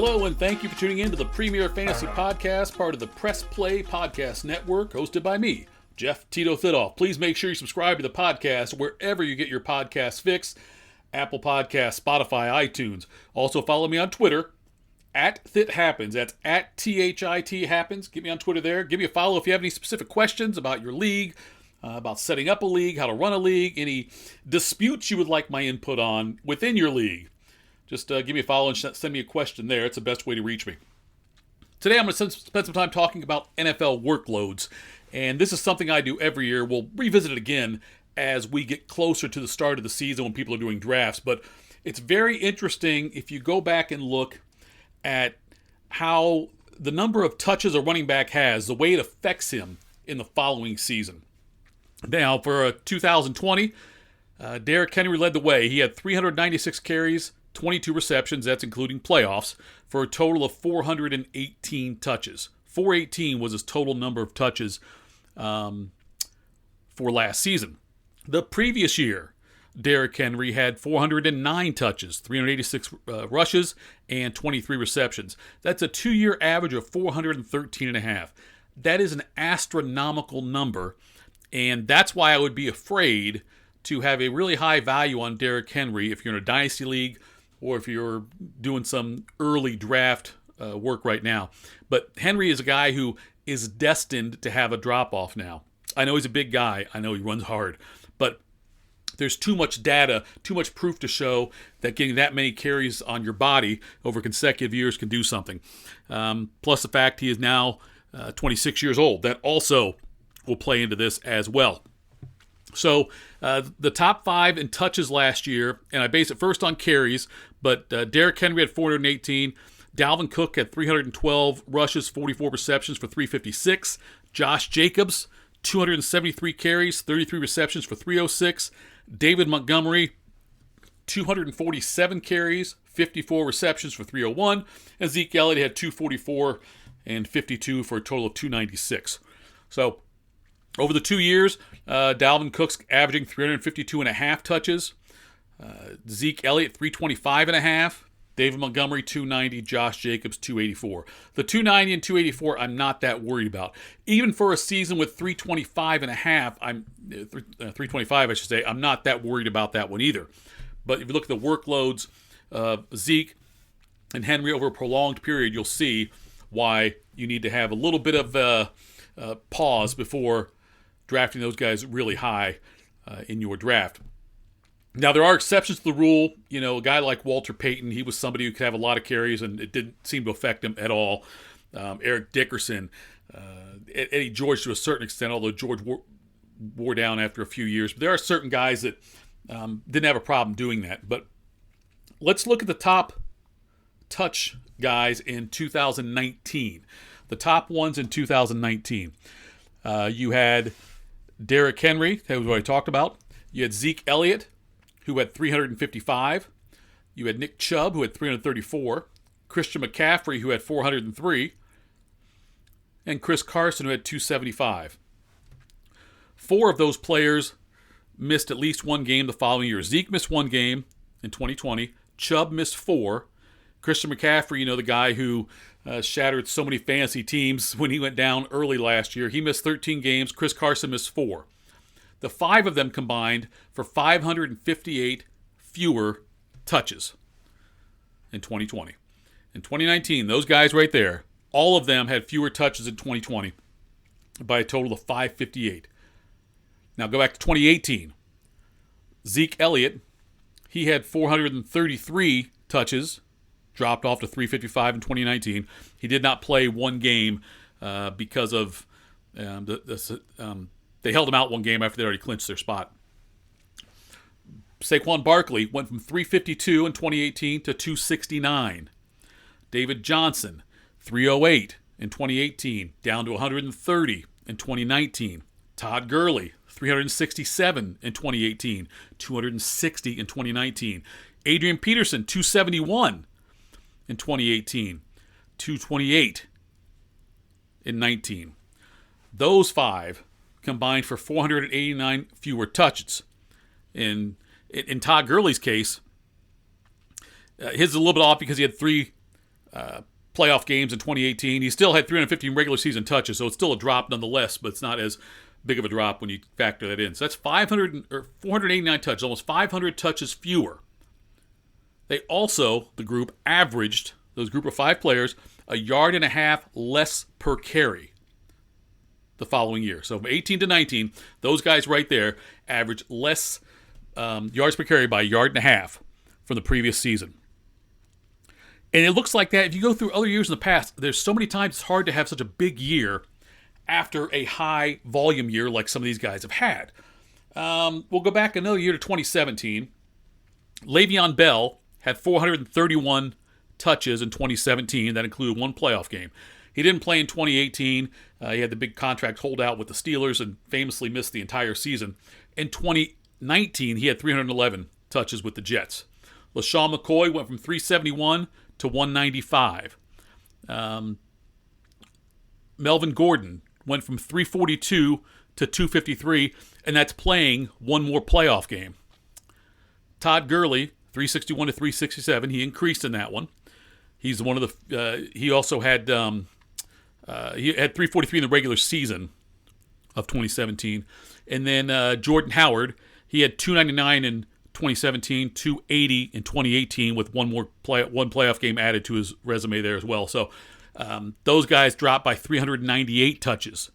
Hello, and thank you for tuning in to the Premier Fantasy Podcast, part of the Press Play Podcast Network, hosted by me, Jeff Tito Thidoff. Please make sure you subscribe to the podcast wherever you get your podcast fix, Apple Podcasts, Spotify, iTunes. Also follow me on Twitter, at ThitHappens. That's at THIT Happens. Get me on Twitter there. Give me a follow if you have any specific questions about your league, about setting up a league, how to run a league, any disputes you would like my input on within your league. Just give me a follow and send me a question there. It's the best way to reach me. Today I'm going to spend some time talking about NFL workloads. And this is something I do every year. We'll revisit it again as we get closer to the start of the season when people are doing drafts. But it's very interesting if you go back and look at how the number of touches a running back has, the way it affects him in the following season. Now, for 2020, Derrick Henry led the way. He had 396 carries, 22 receptions, that's including playoffs, for a total of 418 touches. 418 was his total number of touches for last season. The previous year, Derrick Henry had 409 touches, 386 rushes, and 23 receptions. That's a two-year average of 413.5. That is an astronomical number, and that's why I would be afraid to have a really high value on Derrick Henry if you're in a dynasty league or if you're doing some early draft work right now. But Henry is a guy who is destined to have a drop-off now. I know he's a big guy. I know he runs hard. But there's too much data, too much proof to show that getting that many carries on your body over consecutive years can do something. Plus the fact he is now 26 years old. That also will play into this as well. So the top five in touches last year, and I base it first on carries, but Derrick Henry had 418. Dalvin Cook had 312 rushes, 44 receptions for 356. Josh Jacobs, 273 carries, 33 receptions for 306. David Montgomery, 247 carries, 54 receptions for 301. And Zeke Elliott had 244 and 52 for a total of 296. So over the 2 years, Dalvin Cook's averaging 352.5 touches. Zeke Elliott, 325.5. David Montgomery, 290. Josh Jacobs, 284. The 290 and 284, I'm not that worried about. Even for a season with 325.5, 325, I should say, I'm not that worried about that one either. But if you look at the workloads of Zeke and Henry over a prolonged period, you'll see why you need to have a little bit of pause before drafting those guys really high in your draft. Now, there are exceptions to the rule. You know, a guy like Walter Payton, he was somebody who could have a lot of carries, and it didn't seem to affect him at all. Eric Dickerson, Eddie George to a certain extent, although George wore down after a few years. But there are certain guys that didn't have a problem doing that. But let's look at the top touch guys in 2019. The top ones in 2019. You had Derrick Henry, that was what I talked about. You had Zeke Elliott, who had 355. You had Nick Chubb, who had 334. Christian McCaffrey, who had 403. And Chris Carson, who had 275. Four of those players missed at least one game the following year. Zeke missed one game in 2020. Chubb missed 4. Christian McCaffrey, you know, the guy who shattered so many fantasy teams when he went down early last year, he missed 13 games. Chris Carson missed 4. The 5 of them combined for 558 fewer touches in 2020. In 2019, those guys right there, all of them had fewer touches in 2020 by a total of 558. Now go back to 2018. Zeke Elliott, he had 433 touches, dropped off to 355 in 2019. He did not play one game because of they held him out one game after they already clinched their spot. Saquon Barkley went from 352 in 2018 to 269. David Johnson, 308 in 2018, down to 130 in 2019. Todd Gurley, 367 in 2018, 260 in 2019. Adrian Peterson, 271 in 2018, 228 in 19. Those 5 combined for 489 fewer touches. In Todd Gurley's case, his is a little bit off because he had 3 playoff games in 2018. He still had 315 regular season touches, so it's still a drop nonetheless, but it's not as big of a drop when you factor that in. So that's 489 touches, almost 500 touches fewer. They also, the group, averaged, those group of 5 players, 1.5 yards less per carry the following year. So from 18 to 19, those guys right there averaged less yards per carry by 1.5 yards from the previous season. And it looks like that if you go through other years in the past, there's so many times it's hard to have such a big year after a high volume year like some of these guys have had. We'll go back another year to 2017. Le'Veon Bell had 431 touches in 2017. That included 1 playoff game. He didn't play in 2018. He had the big contract holdout with the Steelers and famously missed the entire season. In 2019, he had 311 touches with the Jets. LaShawn McCoy went from 371 to 195. Melvin Gordon went from 342 to 253, and that's playing 1 more playoff game. Todd Gurley, 361 to 367. He increased in that one. He's one of the. He also had. He had 343 in the regular season of 2017, and then Jordan Howard. He had 299 in 2017, 280 in 2018, with one playoff game added to his resume there as well. So those guys dropped by 398 touches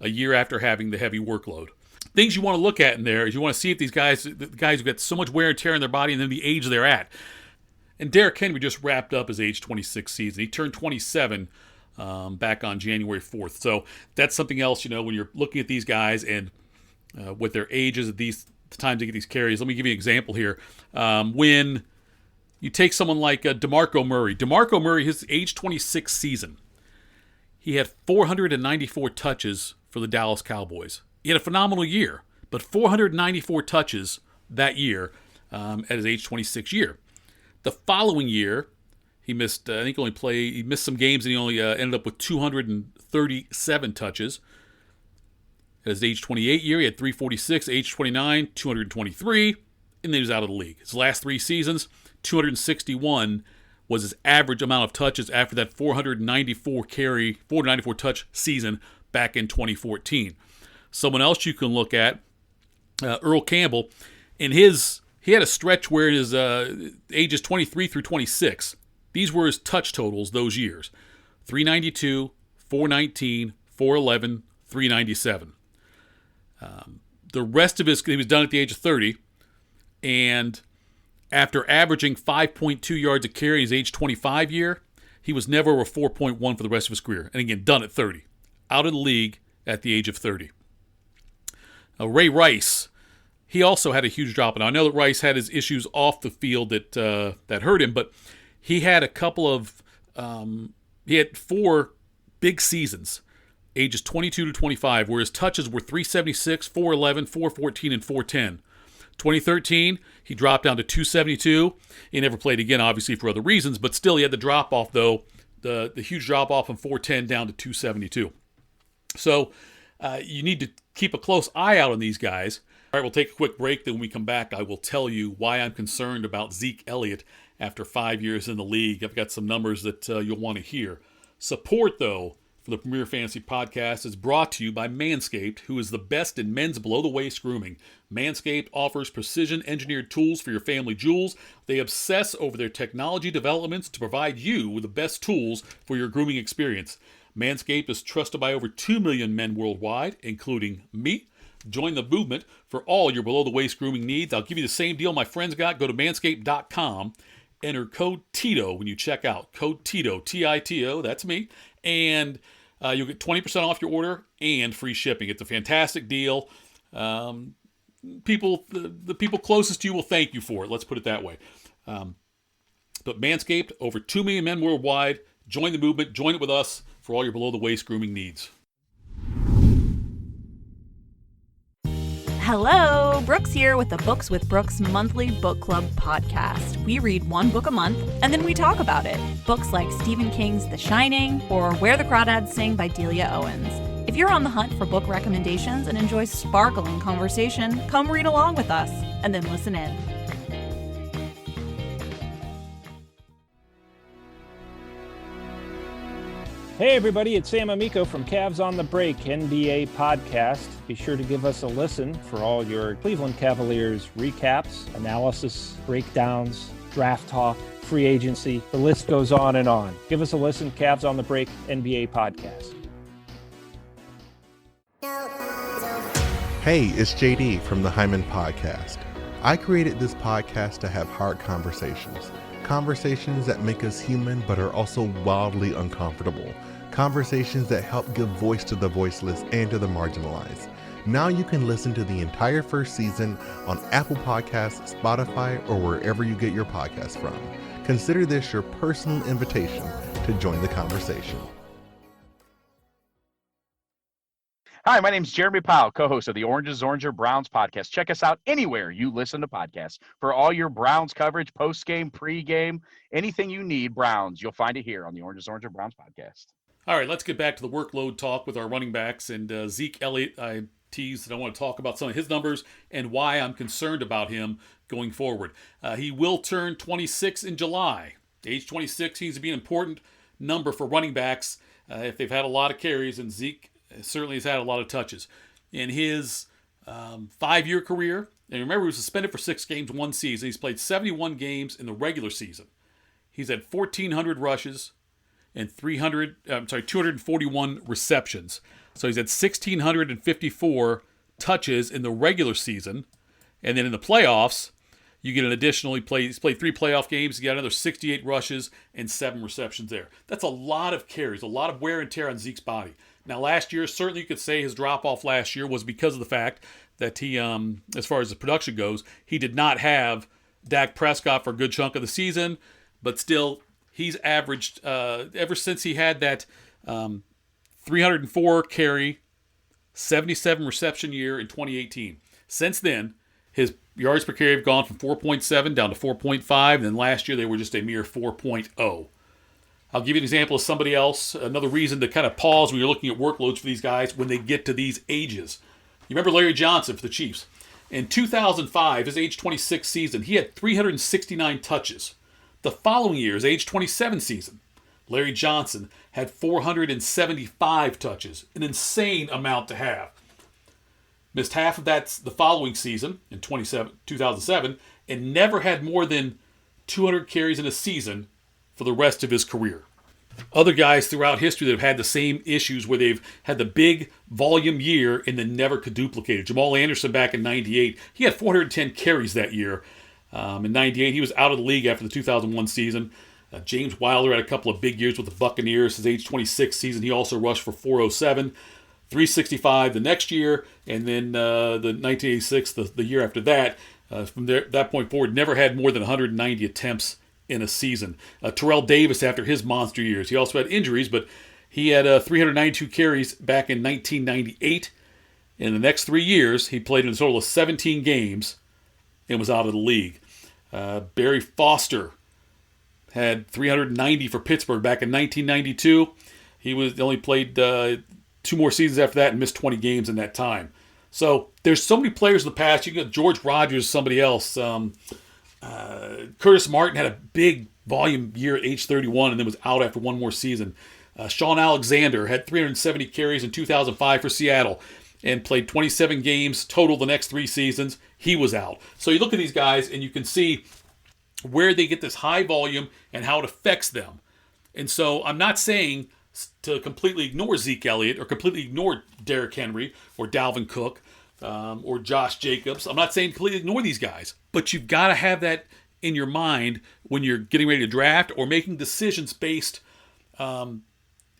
a year after having the heavy workload. Things you want to look at in there is you want to see if the guys who get so much wear and tear in their body and then the age they're at. And Derrick Henry just wrapped up his age 26 season. He turned 27 back on January 4th. So that's something else, when you're looking at these guys and what their ages at these times to get these carries. Let me give you an example here. When you take someone like DeMarco Murray, his age 26 season, he had 494 touches for the Dallas Cowboys. He had a phenomenal year, but 494 touches that year at his age 26 year. The following year, he missed, he missed some games, and he only ended up with 237 touches. At his age 28 year, he had 346, age 29, 223, and then he was out of the league. His last 3 seasons, 261 was his average amount of touches after that 494 touch season back in 2014. Someone else you can look at, Earl Campbell, he had a stretch where in his ages 23 through 26, these were his touch totals those years: 392, 419, 411, 397. The rest of he was done at the age of 30, and after averaging 5.2 yards a carry in his age 25 year, he was never over 4.1 for the rest of his career. And again, done at 30. Out of the league at the age of 30. Ray Rice, he also had a huge drop. And I know that Rice had his issues off the field that hurt him, but he had a couple of, he had 4 big seasons, ages 22 to 25, where his touches were 376, 411, 414, and 410. 2013, he dropped down to 272. He never played again, obviously, for other reasons, but still he had the drop-off, though, the huge drop-off from 410 down to 272. So you need to keep a close eye out on these guys. All right, we'll take a quick break. Then when we come back, I will tell you why I'm concerned about Zeke Elliott after 5 years in the league. I've got some numbers that you'll want to hear. Support, though, for the Premier Fantasy Podcast is brought to you by Manscaped, who is the best in men's below-the-waist grooming. Manscaped offers precision-engineered tools for your family jewels. They obsess over their technology developments to provide you with the best tools for your grooming experience. Manscaped is trusted by over 2 million men worldwide, including me. Join the movement for all your below-the-waist grooming needs. I'll give you the same deal my friends got. Go to manscaped.com. Enter code TITO when you check out. Code TITO, T-I-T-O, that's me. And you'll get 20% off your order and free shipping. It's a fantastic deal. The people closest to you will thank you for it. Let's put it that way. But Manscaped, over 2 million men worldwide. Join the movement. Join it with us for all your below-the-waist grooming needs. Hello, Brooks here with the Books with Brooks monthly book club podcast. We read 1 book a month and then we talk about it. Books like Stephen King's The Shining or Where the Crawdads Sing by Delia Owens. If you're on the hunt for book recommendations and enjoy sparkling conversation, come read along with us and then listen in. Hey everybody, it's Sam Amico from Cavs on the Break NBA podcast. Be sure to give us a listen for all your Cleveland Cavaliers recaps, analysis, breakdowns, draft talk, free agency. The list goes on and on. Give us a listen, Cavs on the Break NBA podcast. Hey, it's JD from the Hyman Podcast. I created this podcast to have hard conversations. Conversations that make us human but are also wildly uncomfortable. Conversations that help give voice to the voiceless and to the marginalized. Now you can listen to the entire first season on Apple Podcasts, Spotify, or wherever you get your podcasts from. Consider this your personal invitation to join the conversation. Hi, my name is Jeremy Powell, co-host of the Oranges, Oranger, Browns podcast. Check us out anywhere you listen to podcasts. For all your Browns coverage, post-game, pre-game, anything you need Browns, you'll find it here on the Oranges, Oranger, Browns podcast. All right, let's get back to the workload talk with our running backs. And Zeke Elliott, I teased that I want to talk about some of his numbers and why I'm concerned about him going forward. He will turn 26 in July. Age 26 seems to be an important number for running backs if they've had a lot of carries, and Zeke certainly has had a lot of touches. In his 5-year career, and remember he was suspended for 6 games one season. He's played 71 games in the regular season. He's had 1,400 rushes and 241 receptions. So he's had 1,654 touches in the regular season. And then in the playoffs, you get an additional, he's played 3 playoff games. He got another 68 rushes and 7 receptions there. That's a lot of carries, a lot of wear and tear on Zeke's body. Now, last year, certainly you could say his drop-off last year was because of the fact that he, as far as the production goes, he did not have Dak Prescott for a good chunk of the season, but still, he's averaged, ever since he had that 304 carry, 77 reception year in 2018. Since then, his yards per carry have gone from 4.7 down to 4.5, and then last year they were just a mere 4.0. I'll give you an example of somebody else, another reason to kind of pause when you're looking at workloads for these guys when they get to these ages. You remember Larry Johnson for the Chiefs. In 2005, his age 26 season, he had 369 touches. The following year, his age 27 season, Larry Johnson had 475 touches, an insane amount to have. Missed half of that the following season, in 2007, and never had more than 200 carries in a season for the rest of his career. Other guys throughout history that have had the same issues where they've had the big volume year and then never could duplicate it. Jamal Anderson back in 98, he had 410 carries that year. In 98, he was out of the league after the 2001 season. James Wilder had a couple of big years with the Buccaneers. His age 26 season, he also rushed for 407, 365 the next year, and then the 1986, the year after that. From that point forward, never had more than 190 attempts in a season. Terrell Davis, after his monster years, he also had injuries, but he had 392 carries back in 1998. In the next 3 years, he played in a total of 17 games and was out of the league. Barry Foster had 390 for Pittsburgh back in 1992. He only played 2 more seasons after that and missed 20 games in that time. So there's so many players in the past. You got George Rogers, somebody else. Curtis Martin had a big volume year at age 31 and then was out after 1 more season. Sean Alexander had 370 carries in 2005 for Seattle and played 27 games total the next 3 seasons. He was out. So you look at these guys and you can see where they get this high volume and how it affects them. And so I'm not saying to completely ignore Zeke Elliott or completely ignore Derrick Henry or Dalvin Cook or Josh Jacobs. I'm not saying completely ignore these guys, but you've got to have that in your mind when you're getting ready to draft or making decisions based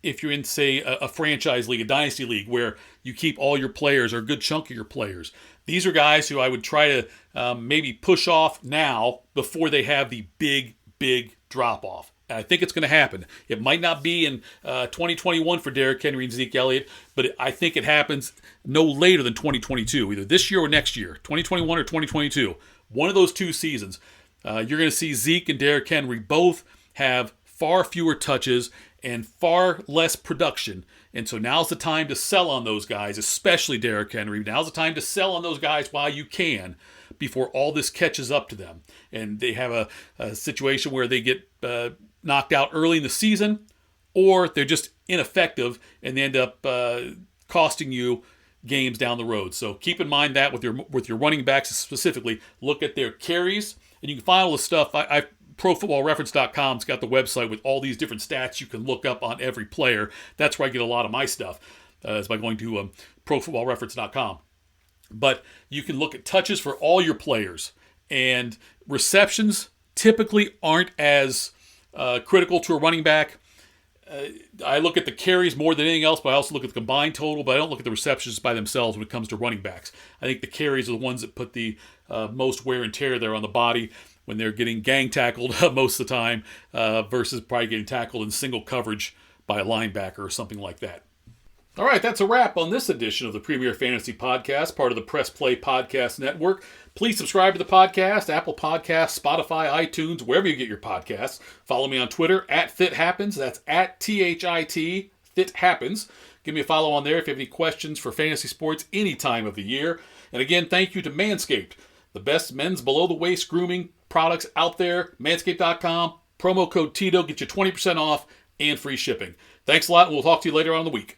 if you're in, say, a franchise league, a dynasty league, where you keep all your players or a good chunk of your players. These are guys who I would try to maybe push off now before they have the big drop-off. And I think it's going to happen. It might not be in 2021 for Derrick Henry and Zeke Elliott, but I think it happens no later than 2022, either this year or next year, 2021 or 2022. One of those 2 seasons, you're going to see Zeke and Derrick Henry both have far fewer touches and far less production. And so now's the time to sell on those guys, especially Derrick Henry. Now's the time to sell on those guys while you can before all this catches up to them. And they have a situation where they get knocked out early in the season, or they're just ineffective and they end up costing you games down the road. So keep in mind that with your running backs specifically, look at their carries, and you can find all the stuff. ProFootballReference.com's got the website with all these different stats you can look up on every player. That's where I get a lot of my stuff, is by going to ProFootballReference.com. But you can look at touches for all your players, and receptions typically aren't as critical to a running back. I look at the carries more than anything else, but I also look at the combined total, but I don't look at the receptions by themselves when it comes to running backs. I think the carries are the ones that put the most wear and tear there on the body when they're getting gang tackled most of the time versus probably getting tackled in single coverage by a linebacker or something like that. All right, that's a wrap on this edition of the Premier Fantasy Podcast, part of the Press Play Podcast Network. Please subscribe to the podcast, Apple Podcasts, Spotify, iTunes, wherever you get your podcasts. Follow me on Twitter, @FitHappens. That's @THIT, FitHappens. Give me a follow on there if you have any questions for fantasy sports any time of the year. And again, thank you to Manscaped, the best men's below-the-waist grooming products out there. Manscaped.com, promo code TITO, get you 20% off and free shipping. Thanks a lot, and we'll talk to you later on in the week.